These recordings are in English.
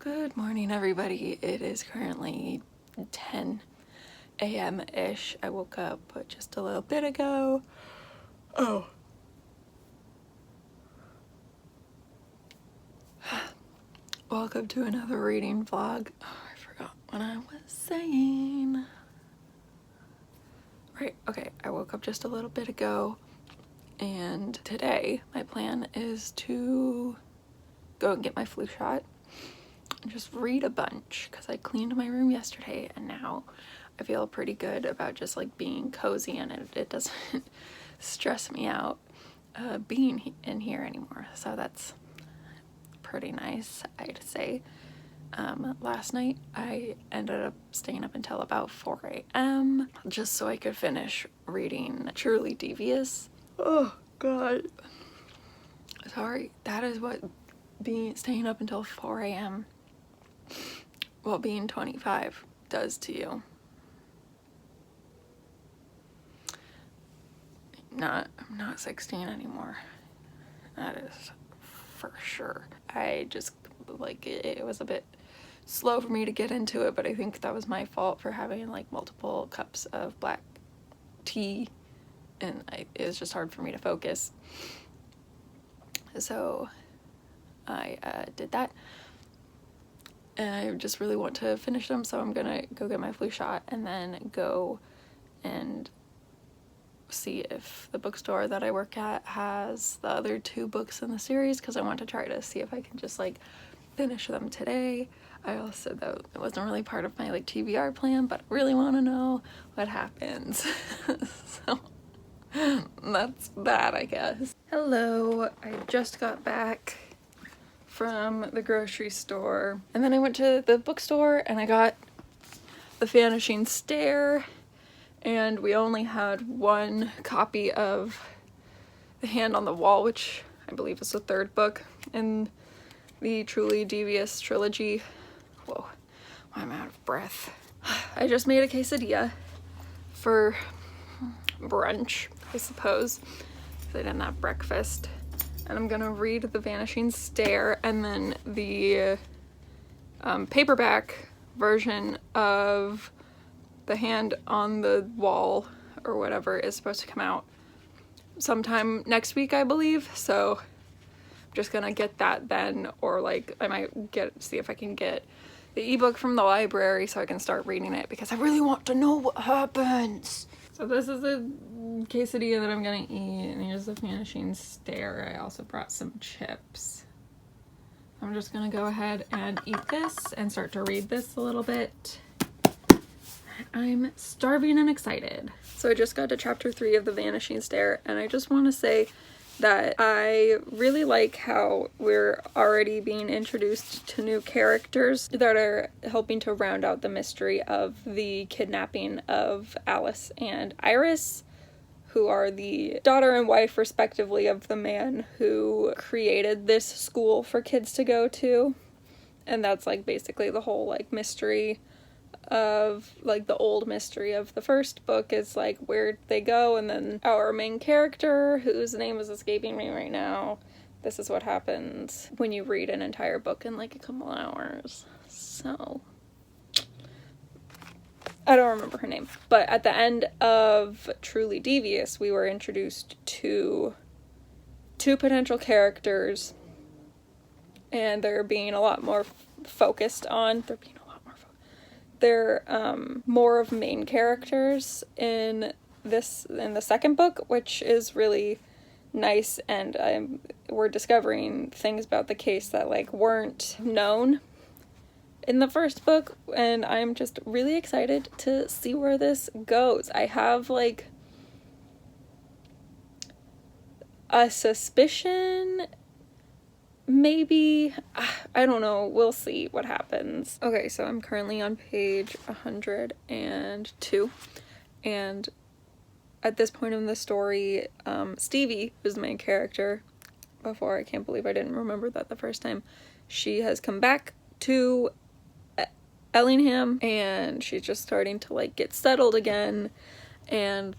Good morning, everybody. It is currently 10 a.m.-ish. I woke up just a little bit ago. Oh. Welcome to another reading vlog. Oh, I forgot what I was saying. Right, okay, I woke up just a little bit ago, and today my plan is to go and get my flu shot and just read a bunch because I cleaned my room yesterday and now I feel pretty good about just like being cozy and it doesn't stress me out being in here anymore, so that's pretty nice, I'd say. Last night I ended up staying up until about 4 a.m. just so I could finish reading Truly Devious. Oh god, sorry, that is what staying up until 4 a.m. while being 25 does to you. I'm not 16 anymore. That is for sure. I just, like, it was a bit slow for me to get into it, but I think that was my fault for having, like, multiple cups of black tea, and it was just hard for me to focus. So I did that. And I just really want to finish them, so I'm gonna go get my flu shot and then go and see if the bookstore that I work at has the other 2 books in the series, because I want to try to see if I can just like finish them today. I also, though it wasn't really part of my like TBR plan, but I really want to know what happens. So that's that, I guess. Hello, I just got back from the grocery store, and then I went to the bookstore and I got The Vanishing Stair, and we only had 1 copy of The Hand on the Wall, which I believe is the 3rd book in the Truly Devious trilogy. Whoa, I'm out of breath. I just made a quesadilla for brunch, I suppose, because I didn't have breakfast. And I'm gonna read The Vanishing Stair, and then the paperback version of The Hand on the Wall, or whatever, is supposed to come out sometime next week, I believe. So I'm just gonna get that then, or like I might see if I can get the ebook from the library so I can start reading it, because I really want to know what happens. So this is a quesadilla that I'm gonna eat, and here's The Vanishing Stair. I also brought some chips. I'm just gonna go ahead and eat this and start to read this a little bit. I'm starving and excited. So I just got to chapter 3 of The Vanishing Stair, and I just want to say that I really like how we're already being introduced to new characters that are helping to round out the mystery of the kidnapping of Alice and Iris, who are the daughter and wife, respectively, of the man who created this school for kids to go to. And that's, like, basically the whole, like, mystery of, like, the old mystery of the first book is, like, where'd they go? And then our main character, whose name is escaping me right now, this is what happens when you read an entire book in, like, a couple hours. So I don't remember her name, but at the end of Truly Devious, we were introduced to 2 potential characters, and they're being a lot more focused on. They're more of main characters in the 2nd book, which is really nice, and we're discovering things about the case that like weren't known in the 1st book, and I'm just really excited to see where this goes. I have like a suspicion, maybe, I don't know, we'll see what happens. Okay, so I'm currently on page 102, and at this point in the story, Stevie, who's the main character, I can't believe I didn't remember that the first time, she has come back to Ellingham, and she's just starting to like get settled again and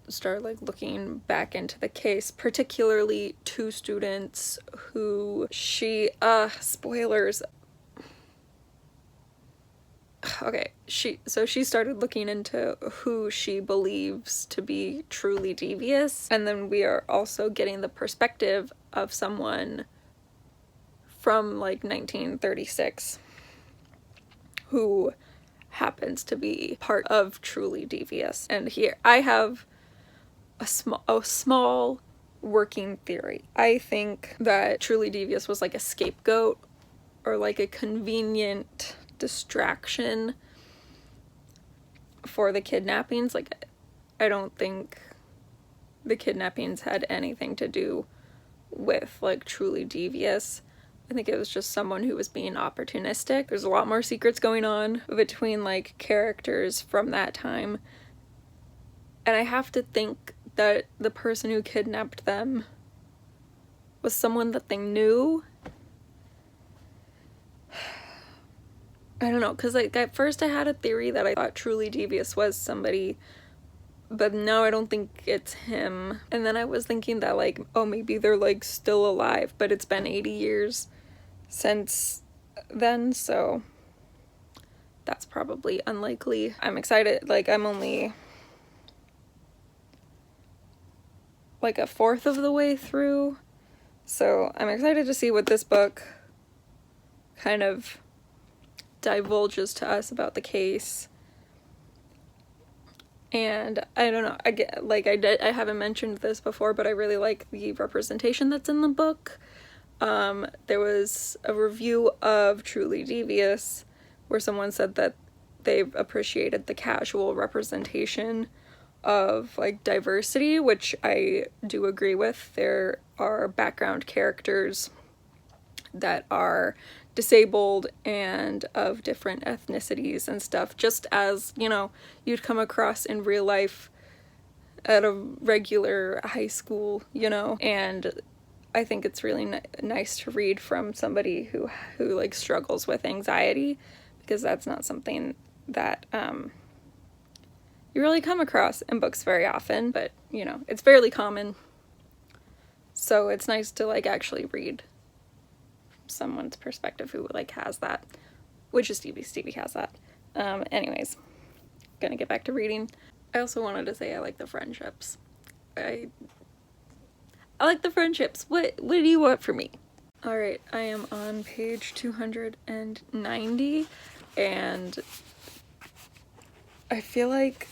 start like looking back into the case, particularly 2 students who spoilers, okay, she started looking into who she believes to be truly devious, and then we are also getting the perspective of someone from like 1936 who happens to be part of truly devious. And here I have a small working theory. I think that truly devious was like a scapegoat or like a convenient distraction for the kidnappings. Like, I don't think the kidnappings had anything to do with like truly devious. I think it was just someone who was being opportunistic. There's a lot more secrets going on between like characters from that time, and I have to think that the person who kidnapped them was someone that they knew. I don't know, because like at first I had a theory that I thought truly devious was somebody, but no, I don't think it's him. And then I was thinking that like, oh, maybe they're like still alive, but it's been 80 years since then, so that's probably unlikely. I'm excited. Like, I'm only like a fourth of the way through, so I'm excited to see what this book kind of divulges to us about the case. And I don't know, I haven't mentioned this before, but I really like the representation that's in the book. There was a review of Truly Devious where someone said that they appreciated the casual representation of like diversity, which I do agree with. There are background characters that are disabled and of different ethnicities and stuff, just as, you know, you'd come across in real life at a regular high school, you know. And I think it's really nice to read from somebody who like struggles with anxiety, because that's not something that you really come across in books very often, but you know, it's fairly common. So it's nice to like actually read someone's perspective who like has that, which is Stevie. Stevie has that. Anyways, gonna get back to reading. I also wanted to say I like the friendships. I like the friendships. What do you want from me? Alright, I am on page 290, and I feel like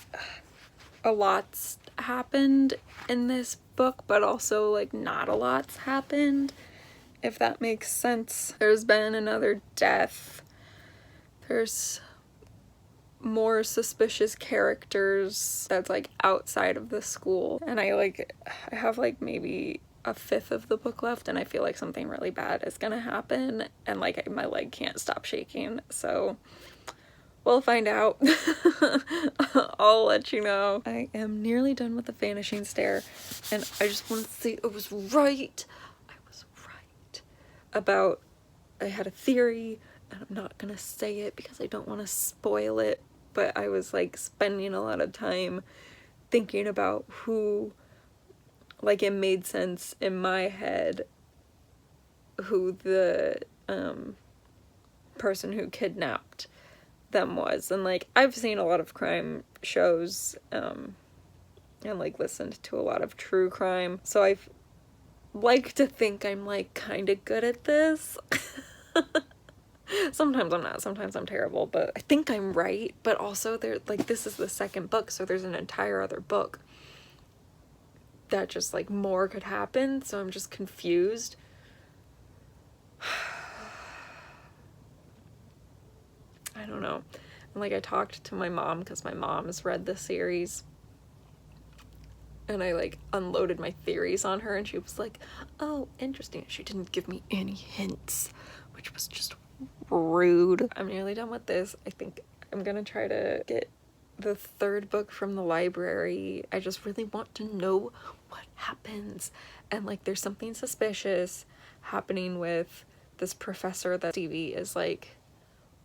a lot's happened in this book, but also like not a lot's happened, if that makes sense. There's been another death. There's more suspicious characters that's like outside of the school, and I have like maybe a fifth of the book left, and I feel like something really bad is gonna happen, and like my leg can't stop shaking, so we'll find out. I'll let you know. I am nearly done with The Vanishing Stair, and I just want to say I was right about, I had a theory, and I'm not gonna say it because I don't want to spoil it, but I was like spending a lot of time thinking about who, like, it made sense in my head who the person who kidnapped them was. And like, I've seen a lot of crime shows and like listened to a lot of true crime, so I've like to think I'm like kind of good at this. Sometimes I'm not, sometimes I'm terrible, but I think I'm right. But also there, like, this is the second book, so there's an entire other book that just like more could happen, so I'm just confused. I don't know. And like, I talked to my mom because my mom has read the series, and I like unloaded my theories on her, and she was like, oh, interesting. She didn't give me any hints, which was just rude. I'm nearly done with this. I think I'm gonna try to get the third book from the library. I just really want to know what happens, and like, there's something suspicious happening with this professor that Stevie is like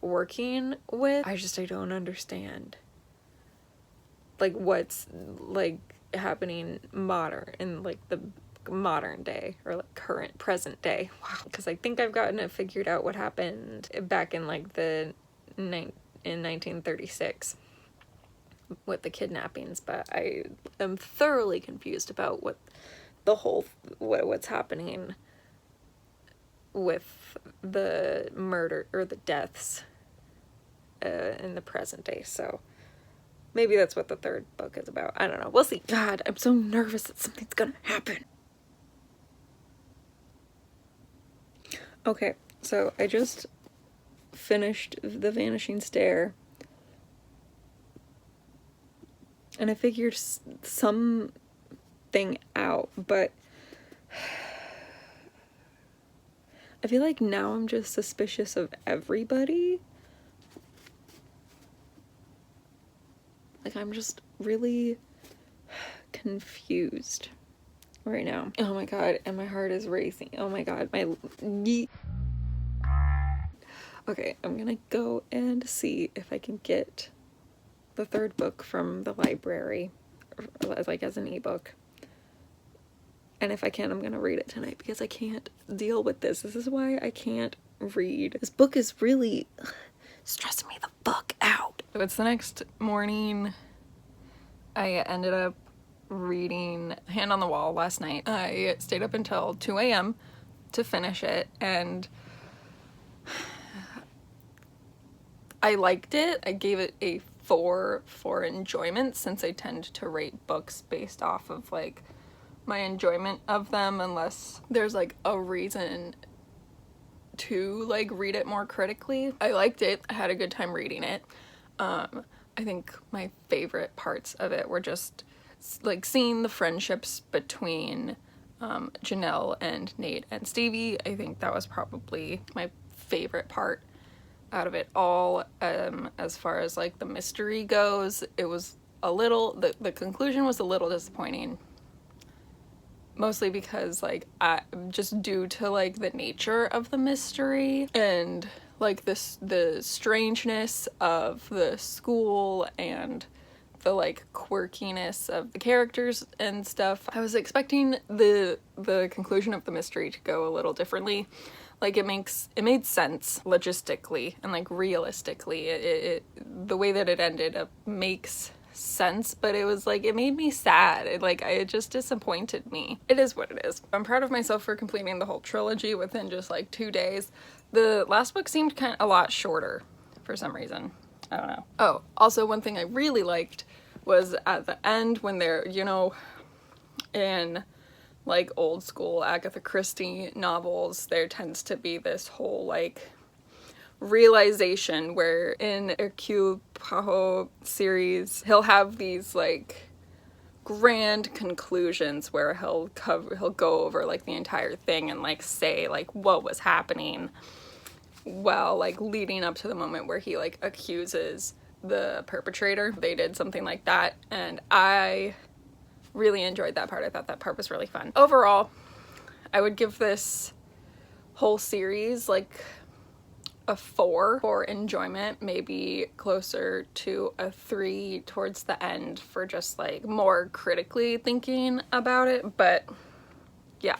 working with. I don't understand like what's like happening in like the modern day, or like current present day. Wow. Because I think I've gotten it figured out what happened back in like the in 1936 with the kidnappings, but I am thoroughly confused about what's happening with the murder or the deaths in the present day. So maybe that's what the third book is about. I don't know. We'll see. God, I'm so nervous that something's gonna happen. Okay, so I just finished The Vanishing Stair, and I figured something out, but I feel like now I'm just suspicious of everybody. Like, I'm just really confused right now. Oh my god, and my heart is racing. Oh my god, okay, I'm gonna go and see if I can get the third book from the library, like as an ebook. And if I can, I'm gonna read it tonight because I can't deal with this. This is why I can't read. This book is really stressing me the fuck out. So it's the next morning. I ended up reading Hand on the Wall last night. I stayed up until 2 a.m. to finish it, and I liked it. I gave it a 4 for enjoyment, since I tend to rate books based off of like my enjoyment of them, unless there's like a reason to like read it more critically. I liked it. I had a good time reading it. I think my favorite parts of it were just like seeing the friendships between Janelle and Nate and Stevie. I think that was probably my favorite part out of it all. As far as like the mystery goes, it was a little, the conclusion was a little disappointing, mostly because like just due to like the nature of the mystery and like the strangeness of the school and the like quirkiness of the characters and stuff. I was expecting the conclusion of the mystery to go a little differently. Like it made sense logistically and like realistically. The way that it ended up makes sense, but it was like, it made me sad. It just disappointed me. It is what it is. I'm proud of myself for completing the whole trilogy within just like 2 days. The last book seemed a lot shorter for some reason. I don't know. Oh, also one thing I really liked was at the end when they're, you know, in like old school Agatha Christie novels, there tends to be this whole like realization where in ACAB series he'll have these like grand conclusions where he'll go over like the entire thing and like say like what was happening while like leading up to the moment where he like accuses the perpetrator. They did something like that, and I really enjoyed that part. I thought that part was really fun. Overall, I would give this whole series like a 4 for enjoyment, maybe closer to a 3 towards the end for just like more critically thinking about it. But yeah,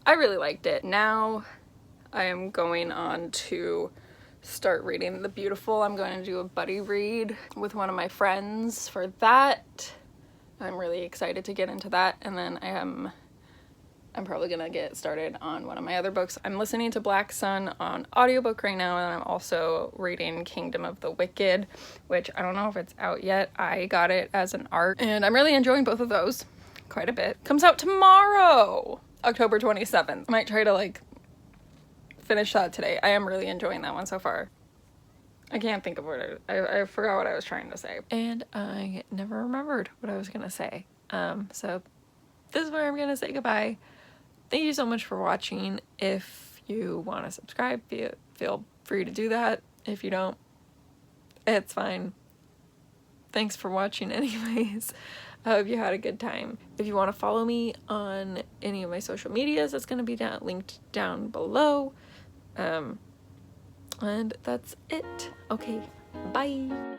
I really liked it. Now I am going on to start reading The Beautiful. I'm going to do a buddy read with one of my friends for that. I'm really excited to get into that, and then I'm probably gonna get started on one of my other books. I'm listening to Black Sun on audiobook right now, and I'm also reading Kingdom of the Wicked, which I don't know if it's out yet. I got it as an ARC, and I'm really enjoying both of those quite a bit. Comes out tomorrow, October 27th. Might try to like finish that today. I am really enjoying that one so far. I can't think of what I forgot what I was trying to say. And I never remembered what I was gonna say. So this is where I'm gonna say goodbye. Thank you so much for watching. If you want to subscribe, feel free to do that. If you don't, it's fine. Thanks for watching anyways. I hope you had a good time. If you want to follow me on any of my social medias, it's going to be linked down below. And that's it. Okay, bye.